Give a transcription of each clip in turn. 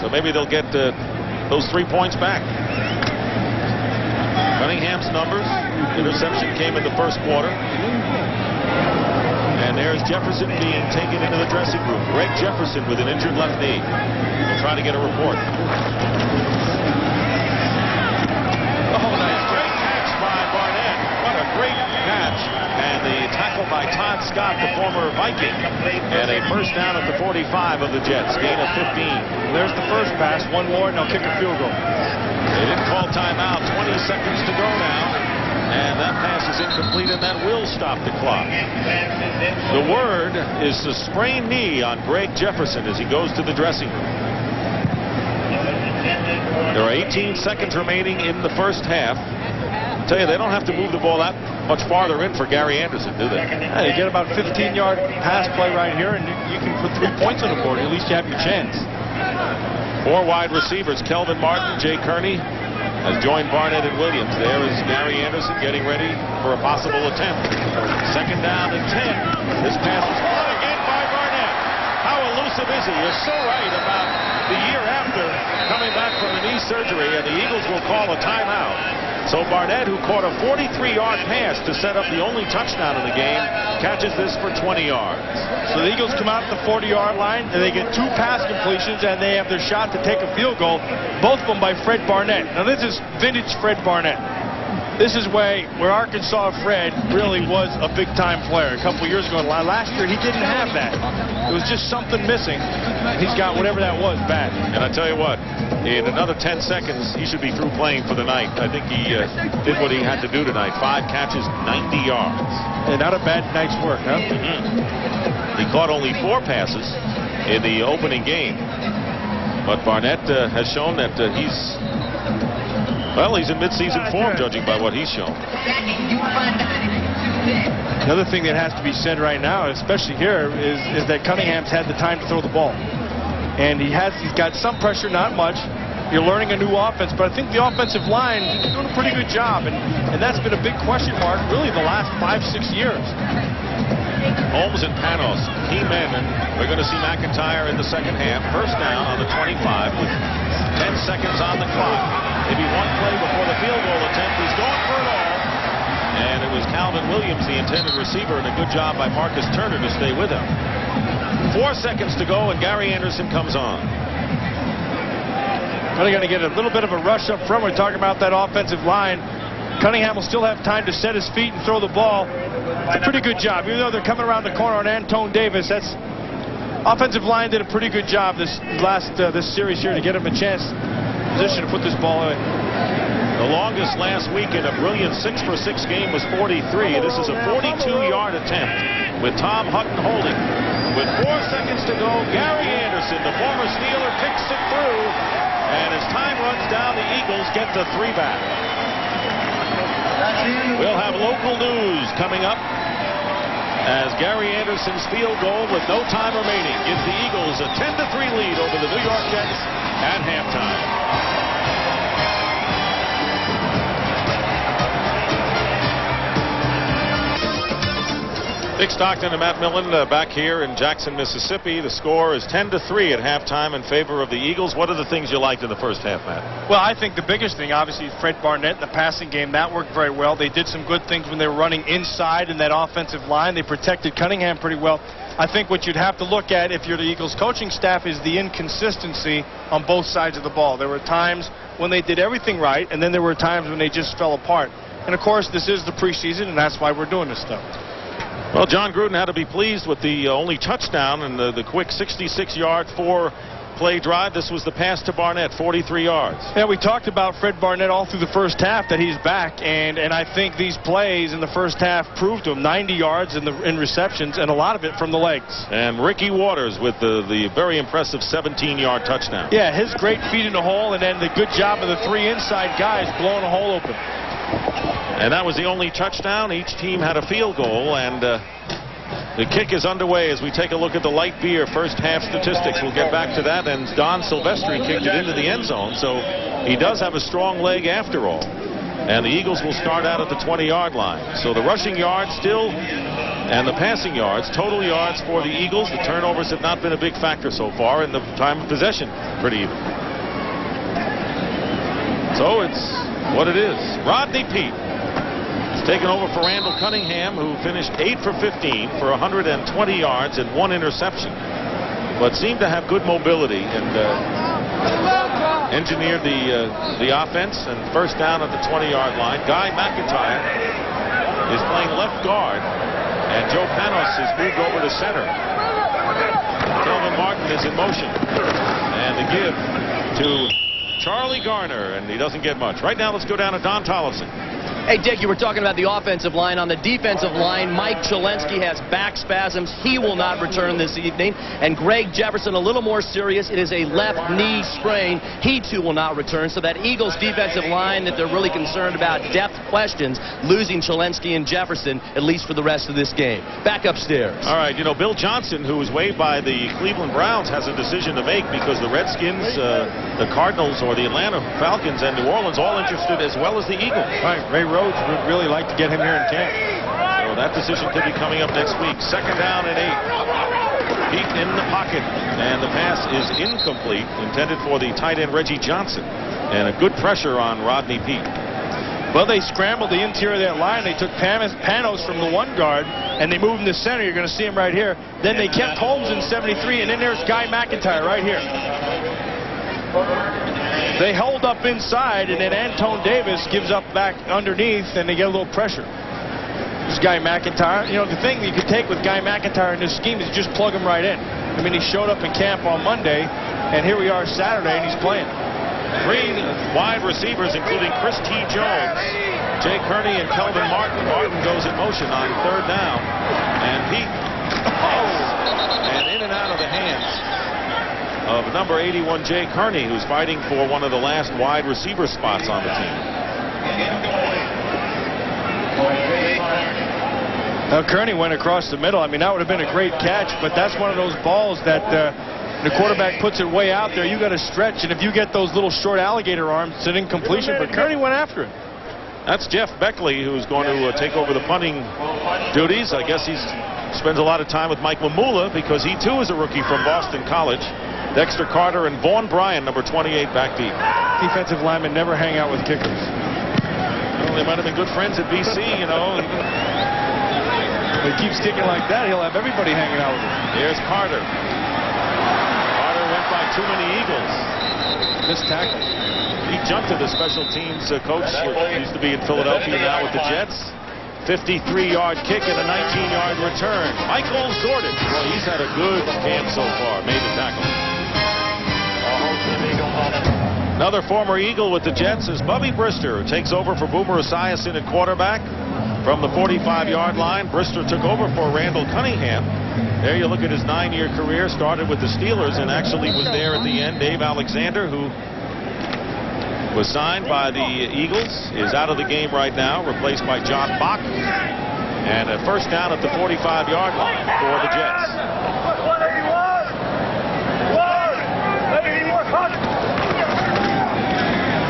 So maybe they'll get those 3 points back. Cunningham's numbers. Interception came in the first quarter. And there's Jefferson being taken into the dressing room. Greg Jefferson with an injured left knee. We'll try to get a report. Oh, nice. Great catch by Barnett. What a great catch. And the tackle by Todd Scott, the former Viking. And a first down at the 45 of the Jets. Gain of 15. There's the first pass. One more, and they'll kick a field goal. They didn't call timeout. 20 seconds to go now. And that pass is incomplete, and that will stop the clock. The word is a sprained knee on Greg Jefferson as he goes to the dressing room. There are 18 seconds remaining in the first half. I tell you, they don't have to move the ball that much farther in for Gary Anderson, do they? Yeah, you get about a 15-yard pass play right here, and you can put 3 points on the board. At least you have your chance. 4 wide receivers, Kelvin Martin, Jay Kearney, has joined Barnett and Williams. There is Gary Anderson getting ready for a possible attempt. Second down and 10. This pass is caught again by Barnett. How elusive is he? You're so right about the year after coming back from the knee surgery, and the Eagles will call a timeout. So Barnett, who caught a 43-yard pass to set up the only touchdown in the game, catches this for 20 yards. So the Eagles come out at the 40-yard line, and they get 2 pass completions, and they have their shot to take a field goal, both of them by Fred Barnett. Now, this is vintage Fred Barnett. This is where Arkansas Fred really was a big-time player a couple years ago. Last year, he didn't have that. It was just something missing. He's got whatever that was back. And I tell you what, in another 10 seconds, he should be through playing for the night. I think he did what he had to do tonight. 5 catches, 90 yards. And not a bad night's work, huh? He caught only 4 passes in the opening game. But Barnett has shown that he's in midseason form, judging by what he's shown. Another thing that has to be said right now, especially here, is that Cunningham's had the time to throw the ball. And he's got some pressure, not much. You're learning a new offense, but I think the offensive line is doing a pretty good job. And that's been a big question mark, really, the last 5-6 years. Holmes and Panos, key men, and we're going to see McIntyre in the second half. First down on the 25 with 10 seconds on the clock. Maybe one play before the field goal attempt. He's going for it all. And it was Calvin Williams, the intended receiver, and a good job by Marcus Turner to stay with him. 4 seconds to go, and Gary Anderson comes on. They're going to get a little bit of a rush up front. We're talking about that offensive line. Cunningham will still have time to set his feet and throw the ball. It's a pretty good job. Even though they're coming around the corner on Antone Davis, that's offensive line did a pretty good job this series here to get him a chance, position to put this ball in. The longest last week in a brilliant 6-for-6 game was 43. This is a 42-yard attempt with Tom Hutton holding. With 4 seconds to go, Gary Anderson, the former Steeler, kicks it through. And as time runs down, the Eagles get the 3 back. We'll have local news coming up as Gary Anderson's field goal with no time remaining gives the Eagles a 10-3 lead over the New York Jets at halftime. Dick Stockton and Matt Millen back here in Jackson, Mississippi. The score is 10-3 at halftime in favor of the Eagles. What are the things you liked in the first half, Matt? Well, I think the biggest thing, obviously, Fred Barnett in the passing game. That worked very well. They did some good things when they were running inside in that offensive line. They protected Cunningham pretty well. I think what you'd have to look at if you're the Eagles coaching staff is the inconsistency on both sides of the ball. There were times when they did everything right, and then there were times when they just fell apart. And, of course, this is the preseason, and that's why we're doing this stuff. Well, John Gruden had to be pleased with the only touchdown and the quick 66-yard 4-play drive. This was the pass to Barnett, 43 yards. Yeah, we talked about Fred Barnett all through the first half that he's back, and I think these plays in the first half proved to him 90 yards in receptions, and a lot of it from the legs. And Ricky Waters with the very impressive 17-yard touchdown. Yeah, his great feet in the hole, and then the good job of the 3 inside guys blowing a hole open. And that was the only touchdown. Each team had a field goal, and the kick is underway as we take a look at the light beer first half statistics. We'll get back to that. And Don Silvestri kicked it into the end zone, so he does have a strong leg after all. And the Eagles will start out at the 20-yard line. So the rushing yards still And the passing yards, total yards for the Eagles, the turnovers have not been a big factor so far, in the time of possession, pretty even. So it's what it is. Rodney Peete has taken over for Randall Cunningham, who finished 8 for 15 for 120 yards and 1 interception, but seemed to have good mobility and engineered the offense. And first down at the 20-yard line. Guy McIntyre is playing left guard, and Joe Panos has moved over to center. Kelvin Martin is in motion, and the give to Charlie Garner, and he doesn't get much. Right now, let's go down to Don Tollefson. Hey, Dick, you were talking about the offensive line. On the defensive line, Mike Cholensky has back spasms. He will not return this evening. And Greg Jefferson, a little more serious. It is a left knee sprain. He, too, will not return. So that Eagles defensive line that they're really concerned about, depth questions, losing Cholensky and Jefferson, at least for the rest of this game. Back upstairs. All right, you know, Bill Johnson, who was waived by the Cleveland Browns, has a decision to make, because the Redskins, the Cardinals, or the Atlanta Falcons and New Orleans all interested, as well as the Eagles. Right, Ray Rhodes would really like to get him here in camp. So that decision could be coming up next week. Second down and 8. Peete in the pocket, and the pass is incomplete, intended for the tight end Reggie Johnson, and a good pressure on Rodney Peete. Well, they scrambled the interior of that line. They took Panos from the 1 guard, and they moved him to center. You're going to see him right here. Then they kept Holmes in 73, and then there's Guy McIntyre right here. They hold up inside, and then Antone Davis gives up back underneath, and they get a little pressure. This Guy McIntyre, you know, the thing you could take with Guy McIntyre in this scheme is just plug him right in. I mean, he showed up in camp on Monday, and here we are Saturday, and he's playing. 3 wide receivers, including Chris T. Jones, Jay Kearney, and Kelvin Martin. Martin goes in motion on third down, and Peete, and in and out of the hands of number 81, Jay Kearney, who's fighting for one of the last wide receiver spots on the team. Now, Kearney went across the middle. I mean, that would have been a great catch, but that's one of those balls that the quarterback puts it way out there. You got to stretch, and if you get those little short alligator arms, it's an incompletion, but Kearney went after it. That's Jeff Beckley, who's going to take over the punting duties. I guess he spends a lot of time with Mike Mamula, because he, too, is a rookie from Boston College. Dexter Carter and Vaughn Bryan, number 28, back deep. Defensive linemen never hang out with kickers. Well, they might have been good friends at BC, you know. If he keeps kicking like that, he'll have everybody hanging out with him. Here's Carter. Carter went by too many Eagles. Missed tackle. He jumped to the special teams coach. He used to be in Philadelphia, now with the Jets. 53-yard kick and a 19-yard return. Michael Zordich. Well, he's had a good camp so far. Made the tackle. Another former Eagle with the Jets is Bubby Brister, who takes over for Boomer Esiason at quarterback from the 45-yard line. Brister took over for Randall Cunningham. There you look at his 9-year career. Started with the Steelers and actually was there at the end. Dave Alexander, who was signed by the Eagles, is out of the game right now, replaced by John Bach. And a first down at the 45-yard line for the Jets.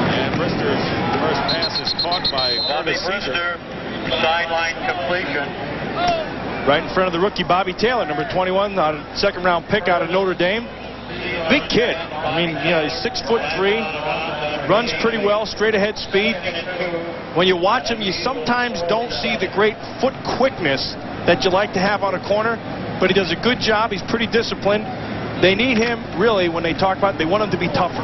And Brister's first pass is caught by Ernest Caesar. Sideline completion. Right in front of the rookie Bobby Taylor, number 21, second-round pick out of Notre Dame. Big kid. I mean, you know, he's 6'3", runs pretty well, straight ahead speed. When you watch him, you sometimes don't see the great foot quickness that you like to have on a corner, but he does a good job. He's pretty disciplined. They need him, really, when they talk about it, they want him to be tougher.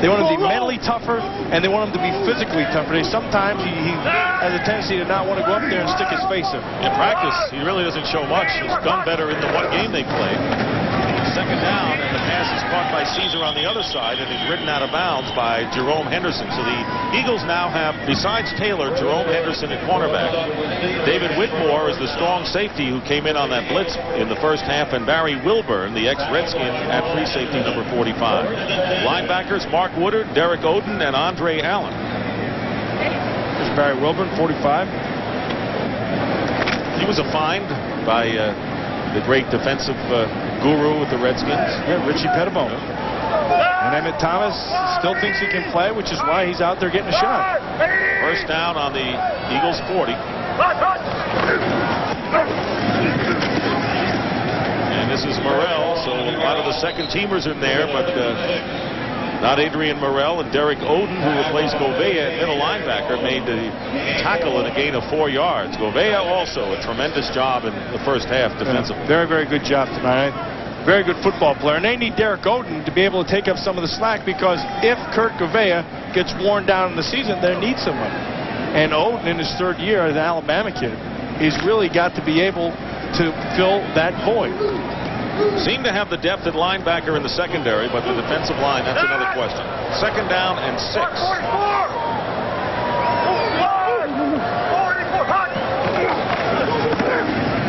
They want him to be mentally tougher, and they want him to be physically tougher. Sometimes he has a tendency to not want to go up there and stick his face in. In practice, he really doesn't show much. He's done better in the one game they played. Second down, and the pass is caught by Caesar on the other side, and is ridden out of bounds by Jerome Henderson. So the Eagles now have, besides Taylor, Jerome Henderson at cornerback. David Whitmore is the strong safety who came in on that blitz in the first half, and Barry Wilburn, the ex-Redskin, at free safety number 45. Linebackers Mark Woodard, Derek Oden, and Andre Allen. There's Barry Wilburn, 45. He was a find by the great defensive guru with the Redskins. Yeah, Richie Pettibone. And Emmett Thomas still thinks he can play, which is why he's out there getting a shot. First down on the Eagles 40. this is Morrell, so a lot of the second-teamers in there, but not Adrian Morrell, and Derek Oden, who replaced Gouveia at middle linebacker, made the tackle in a gain of 4 yards. Gouveia also a tremendous job in the first half defensively. Yeah, very, very good job tonight. Very good football player. And they need Derek Oden to be able to take up some of the slack, because if Kurt Gouveia gets worn down in the season, they need somebody. And Oden, in his 3rd year as an Alabama kid, he's really got to be able to fill that void. Seem to have the depth at linebacker in the secondary, but the defensive line, that's another question. 2nd down and 6.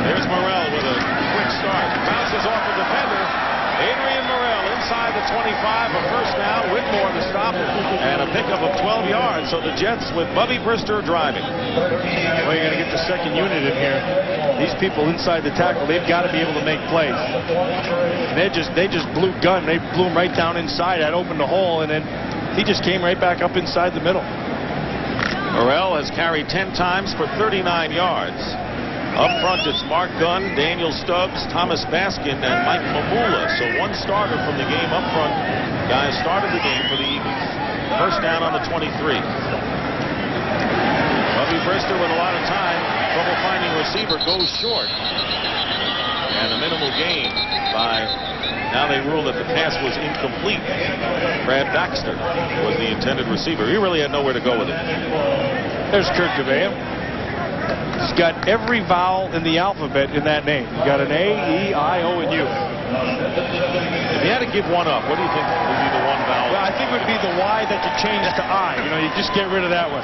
There's Morrell with a quick start. Bounces off the defender. Adrian Morrell inside the 25, a first down. Whitmore to stop it, and a pickup of 12 yards. So the Jets with Bubby Brister driving. Well, you're going to get the second unit in here. These people inside the tackle, they've got to be able to make plays. And they just blew gun. They blew him right down inside. That opened the hole, and then he just came right back up inside the middle. Morrell has carried 10 times for 39 yards. Up front, it's Mark Gunn, Daniel Stubbs, Thomas Baskin, and Mike Mamula. So one starter from the game up front. Guys started the game for the Eagles. First down on the 23. Bubby Brister with a lot of time. Trouble finding receiver, goes short. And a minimal gain by, now they rule that the pass was incomplete. Brad Baxter was the intended receiver. He really had nowhere to go with it. There's Kurt Gouveia. He's got every vowel in the alphabet in that name. You got an A, E, I, O, and U. If you had to give one up, what do you think would be the one vowel? Well, I think it would be the Y that you change to I. You know, you just get rid of that one.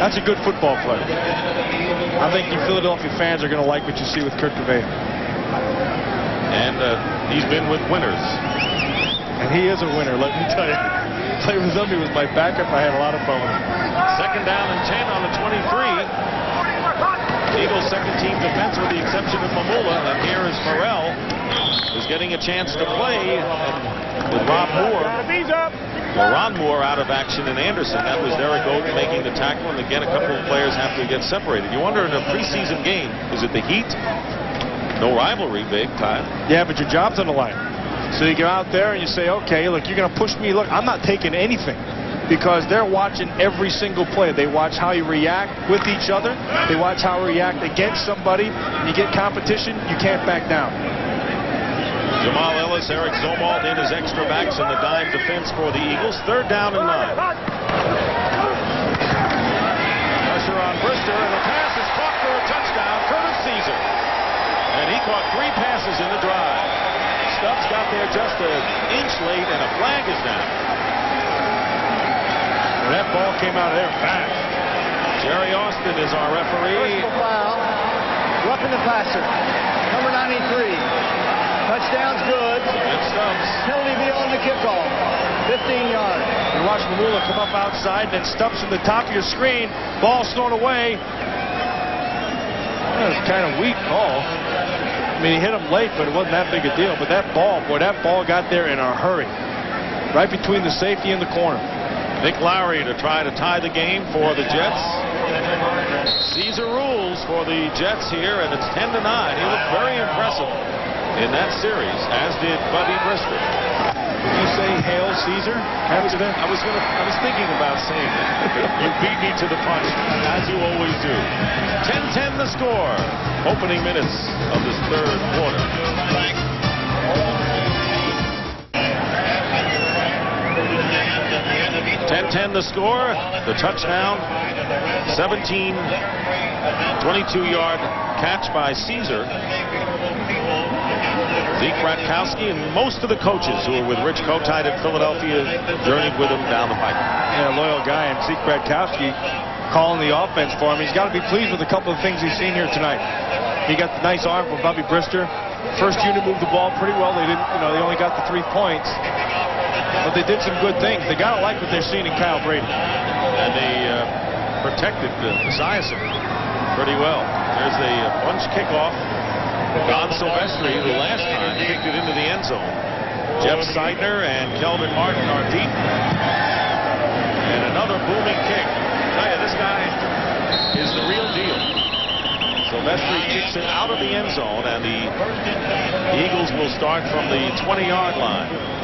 That's a good football player. I think you Philadelphia fans are going to like what you see with Kurt Gouveia. And he's been with winners. And he is a winner, let me tell you. Play with somebody was my backup. I had a lot of fun with him. 2nd down and 10 on the 23. Eagles' second-team defense with the exception of Mamula. And here is Morrell, who's getting a chance to play with Rob Moore. Well, Ron Moore out of action in Anderson. That was Derek Oden making the tackle. And again, a couple of players have to get separated. You wonder in a preseason game, is it the heat? No rivalry, big time. Yeah, but your job's on the line. So you go out there and you say, okay, look, you're going to push me. Look, I'm not taking anything, because they're watching every single play. They watch how you react with each other. They watch how you react against somebody. You get competition, you can't back down. Jamal Ellis, Eric Zomald in as extra backs in the dime defense for the Eagles. 3rd down and 9. Pressure on Brister, and the pass is caught for a touchdown. Curtis Caesar. And he caught 3 passes in the drive. Stubbs got there just an inch late, and a flag is down. Well, that ball came out of there fast. Jerry Austin is our referee. Personal foul. Roughing the passer. Number 93. Touchdown's good. And Stubbs. Penalty beyond the kickoff. 15 yards. You watch Mamula come up outside, then Stubbs from the top of your screen. Ball's thrown away. That was kind of weak call. I mean, he hit him late, but it wasn't that big a deal. But that ball, boy, that ball got there in a hurry. Right between the safety and the corner. Nick Lowry to try to tie the game for the Jets. Caesar rules for the Jets here, and it's 10-9. He looked very impressive in that series, as did Bubby Brister. Did you say hail Caesar? I was thinking about saying that. You beat me to the punch, as you always do. 10-10 the score. Opening minutes of this 3rd quarter. 10-10 the score. The touchdown. 22-yard catch by Caesar. Zeke Bratkowski and most of the coaches who were with Rich Kotite at Philadelphia journeyed with him down the pipe. Yeah, loyal guy, and Zeke Bratkowski calling the offense for him. He's got to be pleased with a couple of things he's seen here tonight. He got the nice arm from Bubby Brister. First unit moved the ball pretty well. They didn't, they only got the 3 points, but they did some good things. They got to like what they're seeing in Kyle Brady. And they protected Esiason pretty well. There's a bunch kickoff. Don Silvestri, the last time, kicked it into the end zone. Jeff Seidner and Kelvin Martin are deep. And another booming kick. I tell you, this guy is the real deal. So Silvestri kicks it out of the end zone, and the Eagles will start from the 20-yard line.